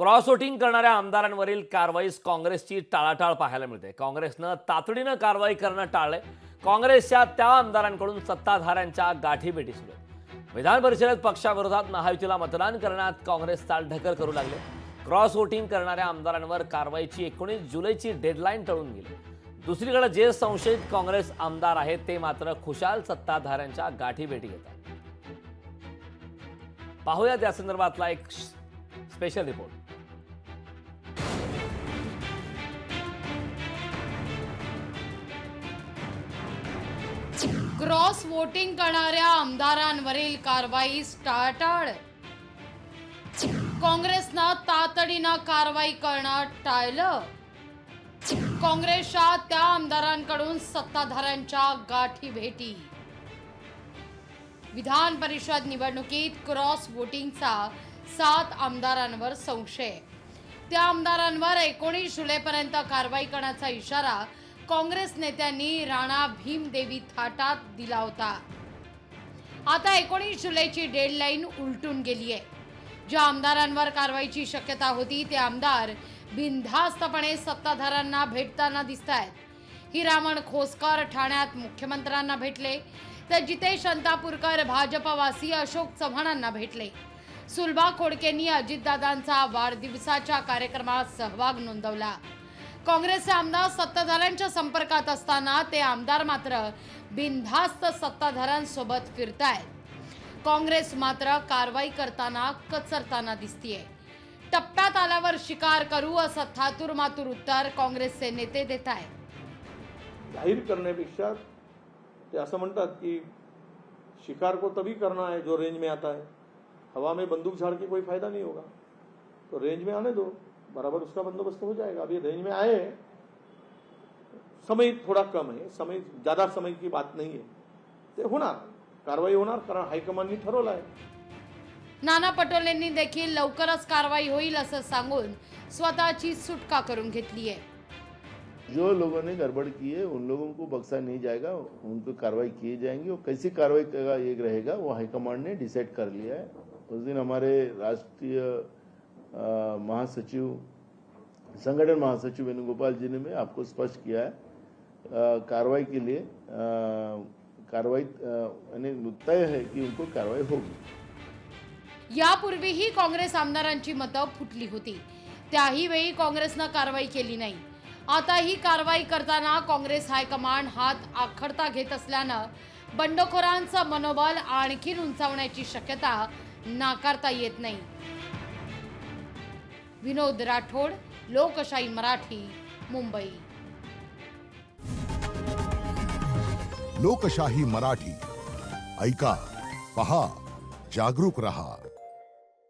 Cross voting करणाऱ्या आमदारांवरील कारवाईस काँग्रेसची टाळाटाळ पाहायला मिळते. काँग्रेसनं तातडीनं कारवाई करणं टाळलंय. काँग्रेसच्या त्या आमदारांकडून सत्ताधाऱ्यांच्या गाठीभेटी सुरू आहेत. विधान परिषदेत पक्षाविरोधात महायुतीला मतदान करण्यात काँग्रेस चालढकल करू लागले. क्रॉस वोटिंग करणाऱ्या आमदारांवर कारवाईची 19 जुलैची डेडलाईन टळून गेली. दुसरीकडे जे संशयित काँग्रेस आमदार आहेत ते मात्र खुशाल सत्ताधाऱ्यांच्या गाठीभेटी घेतात. पाहूयात या संदर्भातला एक स्पेशल रिपोर्ट. क्रॉस वोटिंग करणाऱ्या आमदारांवरील कारवाई टाळाटाळ. काँग्रेसनं तातडीनं कारवाई करणं टाळलं. काँग्रेसच्या त्या आमदारांकडून सत्ताधाऱ्यांच्या गाठीभेटी. विधान परिषद निवडणुकीत क्रॉस वोटिंगचा 7 आमदारांवर संशय. त्या आमदारांवर 19 जुलैपर्यंत कारवाई करण्याचा इशारा काँग्रेस नेत्यांनी राणा भीमदेवी थाटात दिला होता. आता 19 जुलैची डेडलाईन उलटून गेली आहे. ज्या आमदारांवर कारवाईची शक्यता होती ते आमदार बिनधास्तपणे सत्ताधाऱ्यांना भेटताना दिसतायत. हिरामण खोसकर ठाण्यात मुख्यमंत्र्यांना भेटले, तर जितेश अंतापूरकर भाजपवासी अशोक चव्हाणांना भेटले. सुलभा खोडकेंनी अजितदादांचा वाढदिवसाच्या कार्यक्रमात सहभाग नोंदवला. काँग्रेसचे आमदार सत्ताधाऱ्यांच्या संपर्कात असताना ते आमदार मात्र बिनधास्त सत्ताधाऱ्यांसोबत फिरतायत. काँग्रेस मात्र कारवाई करताना कचरताना दिसतीये. टप्प्यात आल्यावर शिकार करू असं थातूर मातूर उत्तर काँग्रेसचे नेते देत आहेत. जाहीर करण्यापेक्षा ते असं म्हणतात की शिकार को तभी करना है जो रेंज में आता है. हवा में बंदूक झाड़ के कोई फायदा नहीं होगा, तो रेंज में आने दो, बराबर उसका बंदोबस्त हो जाएगा. अभी रेंज में आए, समय थोड़ा कम है, समय ज्यादा समय की बात नहीं है, ते होणार, कारवाई होणार, कारण हायकमांडनी ठरवलं आहे. नाना पटोलेंनी देखील लवकरच कारवाई होईल असं सांगून स्वतःची सुटका करून घेतली आहे. जो लोगों ने गड़बड़ की है उन लोगों को बख्शा नहीं जाएगा, उन पर कार्रवाई की जाएंगी. और कैसी कार्रवाई का एक रहेगा वो हाईकमांड ने डिसाइड कर लिया है. उस दिन हमारे राष्ट्रीय महासचिव, संगठन महासचिव वेणुगोपाल जी ने मैं आपको स्पष्ट किया है, कार्रवाई के लिए कार्रवाई तय है कि उनको कार्रवाई होगी. यापूर्वीही काँग्रेस आमदारांची मतं फुटली होती. त्याही वेळी काँग्रेसनं कारवाई केली नाही. आता ही कारवाई करताना काँग्रेस हायकमांड हात आखडता घेत असल्यानं बंडखोरांचं मनोबल आणखीन उंचावण्याची शक्यता नाकारता येत नाही. विनोद राठोड, लोकशाही मराठी, मुंबई. लोकशाही मराठी ऐका, पहा, जागरूक रहा.